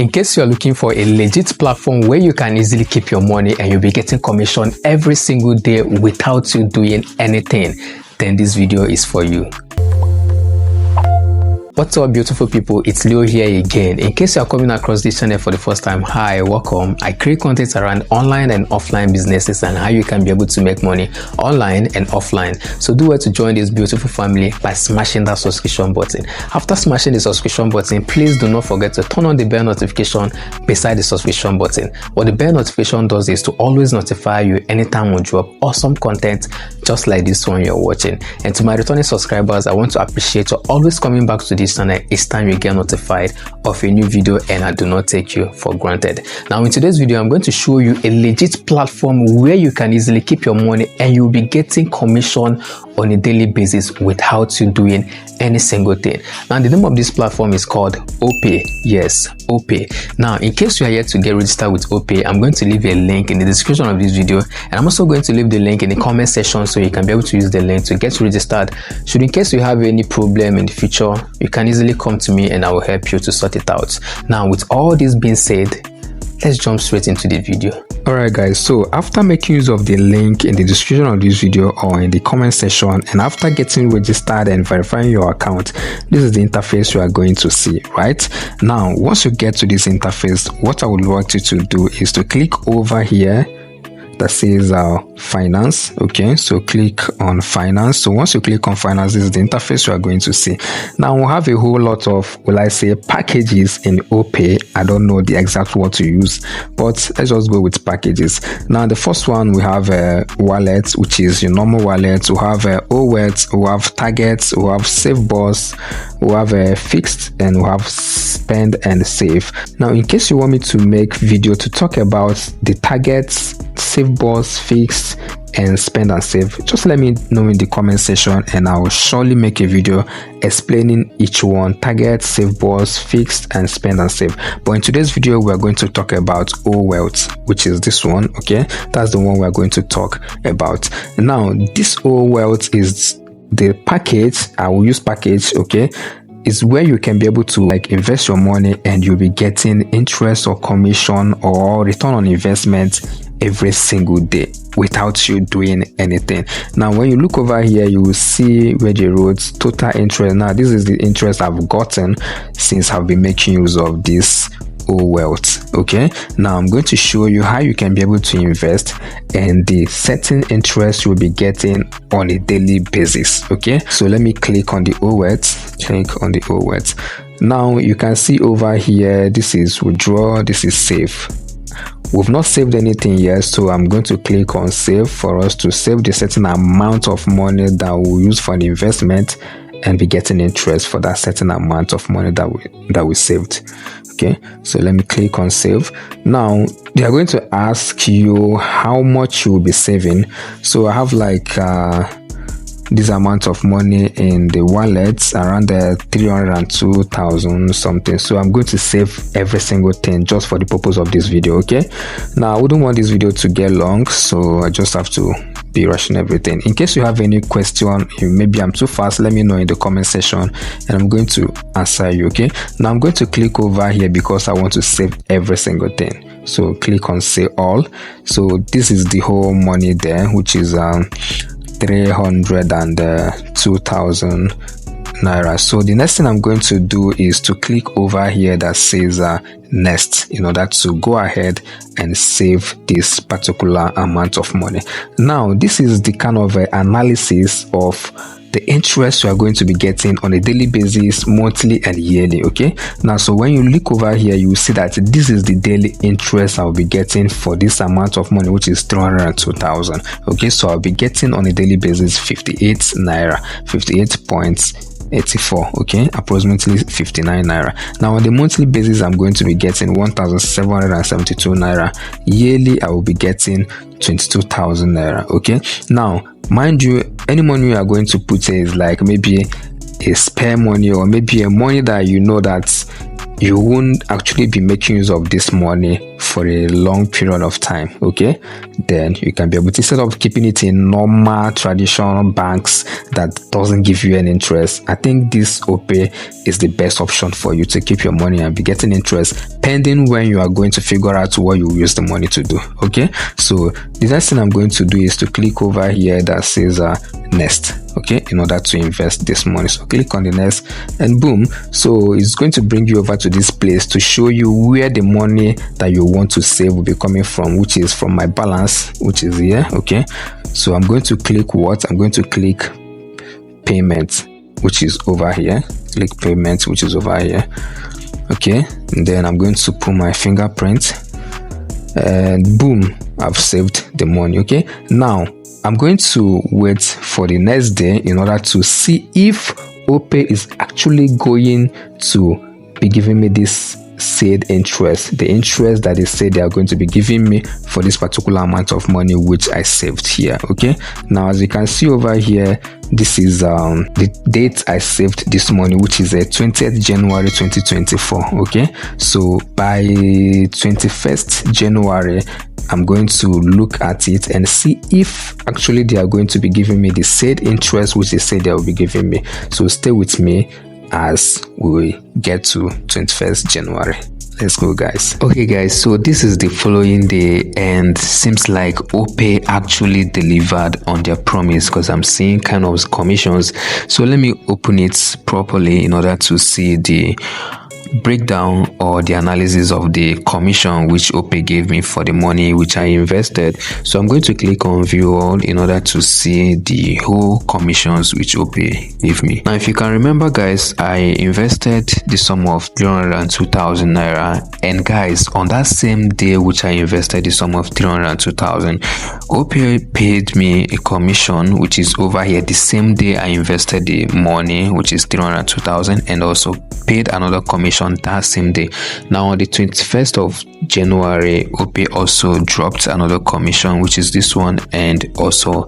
In case you are looking for a legit platform where you can easily keep your money and you'll be getting commission every single day without you doing anything, then this video is for you. What's up, beautiful people? It's Leo here again. In case you are coming across this channel for the first time, hi, welcome. I create content around online and offline businesses and how you can be able to make money online and offline. So do well to join this beautiful family by smashing that subscription button. After smashing the subscription button, please do not forget to turn on the bell notification beside the subscription button. What the bell notification does is to always notify you anytime we drop awesome content just like this one you're watching. And to my returning subscribers, I want to appreciate you always coming back to this channel each time you get notified of a new video, and I do not take you for granted. Now in today's video, I'm going to show you a legit platform where you can easily keep your money and you'll be getting commission on a daily basis without you doing any single thing. Now the name of this platform is called Opay. Yes, Opay. Now in case you are yet to get registered with Opay, I'm going to leave a link in the description of this video, and I'm also going to leave the link in the comment section so you can be able to use the link to get registered. Should in case you have any problem in the future, you can easily come to me and I will help you to sort it out. Now with all this being said, let's jump straight into the video. Alright guys, so after making use of the link in the description of this video or in the comment section, and after getting registered and verifying your account, this is the interface you are going to see. Right now, once you get to this interface, what I would like you to do is to click over here that says finance. Okay, so click on finance. So once you click on finance, this is the interface you are going to see. Now we have a whole lot of, will I say, packages in Opay. I don't know the exact word to use, but let's just go with packages. Now the first one, we have a wallet, which is your normal wallet. We have wallet, we have targets, we have save boss, we have a fixed, and we have spend and save. Now in case you want me to make video to talk about the targets, save boss, fixed, and spend and save, just let me know in the comment section and I will surely make a video explaining each one: target, save boss, fixed, and spend and save. But in today's video, we are going to talk about wealth, which is this one. Okay, that's the one we are going to talk about. Now this wealth is the package. I will use package. Okay, is where you can be able to invest your money and you'll be getting interest or commission or return on investment every single day without you doing anything. Now when you look over here, you will see where they wrote total interest. Now this is the interest I've gotten since I've been making use of this wealth. Okay, now I'm going to show you how you can be able to invest and the certain interest you'll be getting on a daily basis. Okay, so let me click on the wealth. Click on the wealth. Now you can see over here, this is withdraw, this is save. We've not saved anything yet, so I'm going to click on save for us to save the certain amount of money that we'll use for the investment and be getting interest for that certain amount of money that we saved. Okay, so let me click on save. Now they are going to ask you how much you will be saving. So I have this amount of money in the wallet, around the 302,000 something. So I'm going to save every single thing just for the purpose of this video. Okay, now I wouldn't want this video to get long, so I just have to be rushing everything. In case you have any question, maybe I'm too fast, let me know in the comment section and I'm going to answer you. Okay, now I'm going to click over here because I want to save every single thing. So click on save all. So this is the whole money there, which is 302,000 naira. So the next thing I'm going to do is to click over here that says next, in order to go ahead and save this particular amount of money. Now this is the kind of analysis of the interest you are going to be getting on a daily basis, monthly and yearly. Okay, now so when you look over here, you will see that this is the daily interest I'll be getting for this amount of money, which is 302,000. okay, so I'll be getting on a daily basis 58 naira, 58.84. okay, approximately 59 naira. Now on the monthly basis, I'm going to be getting 1,772 naira. Yearly, I will be getting 22,000 naira. okay, now mind you, any money you are going to put in is maybe a spare money or maybe a money that you know that you won't actually be making use of this money for a long period of time, okay, then you can be able to, instead of keeping it in normal traditional banks that doesn't give you any interest, I think this Opay is the best option for you to keep your money and be getting interest pending when you are going to figure out what you use the money to do. Okay, so the next thing I'm going to do is to click over here that says next, okay, in order to invest this money. So click on the next and boom, so it's going to bring you over to this place to show you where the money that you want to save will be coming from, which is from my balance, which is here. Okay, so I'm going to click what? I'm going to click payment, which is over here. Click payment, which is over here. Okay, and then I'm going to put my fingerprint and boom, I've saved the money. Okay, now I'm going to wait for the next day in order to see if Opay is actually going to be giving me this said interest, the interest that they say they are going to be giving me for this particular amount of money which I saved here. Okay, now as you can see over here, this is the date I saved this money, which is 20th January 2024. Okay, so by 21st January I'm going to look at it and see if actually they are going to be giving me the said interest which they say they will be giving me. So stay with me as we get to 21st January. Let's go, guys. Okay guys, so this is the following day and seems like Opay actually delivered on their promise, because I'm seeing kind of commissions. So let me open it properly in order to see the breakdown or the analysis of the commission which Opay gave me for the money which I invested. So I'm going to click on view all in order to see the whole commissions which Opay gave me. Now if you can remember guys, I invested the sum of 302,000 naira, and guys, on that same day which I invested the sum of 302,000, Opay paid me a commission which is over here the same day I invested the money, which is 302,000, and also paid another commission that same day. Now on the 21st of January, Opay also dropped another commission, which is this one and also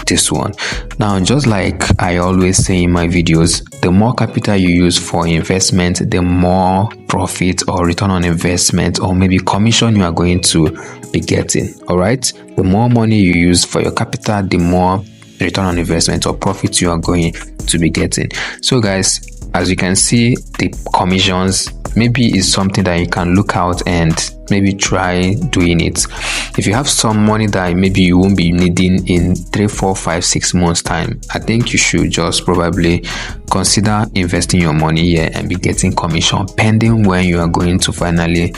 this one. Now just like I always say in my videos, the more capital you use for investment, the more profit or return on investment or maybe commission you are going to be getting. All right, the more money you use for your capital, the more return on investment or profit you are going to be getting. So guys, as you can see, the commissions maybe is something that you can look out and maybe try doing it. If you have some money that maybe you won't be needing in 3, 4, 5, 6 months time, I think you should just probably consider investing your money here and be getting commission pending when you are going to finally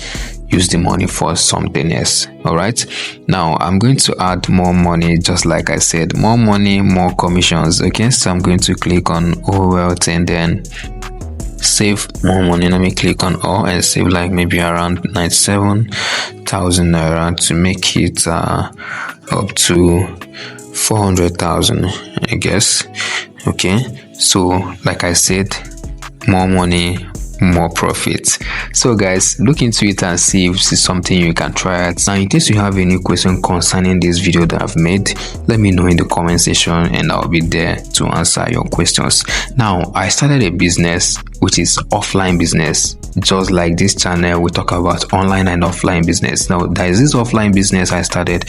use the money for something else. All right, now I'm going to add more money, just like I said, more money, more commissions. Okay, so I'm going to click on all wealth and then save more money. Let me click on all and save like maybe around 97,000 naira to make it up to 400,000, I guess. Okay, so like I said, more money, more profit. So guys, look into it and see if this is something you can try out. Now in case you have any question concerning this video that I've made, let me know in the comment section and I'll be there to answer your questions. Now I started a business which is offline business. Just like this channel, we talk about online and offline business. Now there is this offline business I started,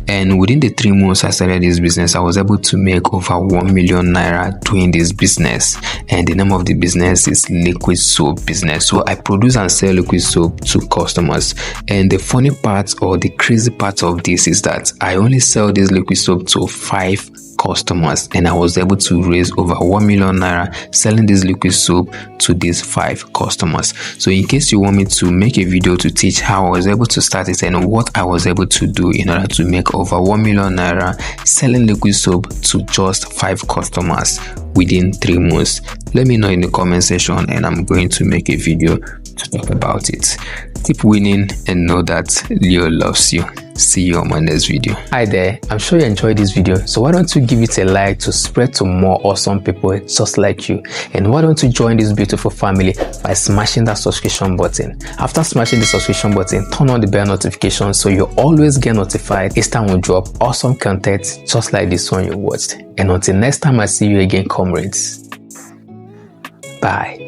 and within the 3 months I started this business, I was able to make over 1 million naira doing this business. And the name of the business is liquid soap business. So I produce and sell liquid soap to customers. And the funny part or the crazy part of this is that I only sell this liquid soap to 5 customers, and I was able to raise over 1 million naira selling this liquid soap to these 5 customers. So in case you want me to make a video to teach how I was able to start it and what I was able to do in order to make over 1 million naira selling liquid soap to just 5 customers within 3 months, let me know in the comment section and I'm going to make a video to talk about it. Keep winning and know that Leo loves you. See you on my next video. Hi there, I'm sure you enjoyed this video, so why don't you give it a like to spread to more awesome people just like you, and why don't you join this beautiful family by smashing that subscription button. After smashing the subscription button, turn on the bell notification so you always get notified each time we drop awesome content just like this one you watched. And until next time I see you again, comrades, bye.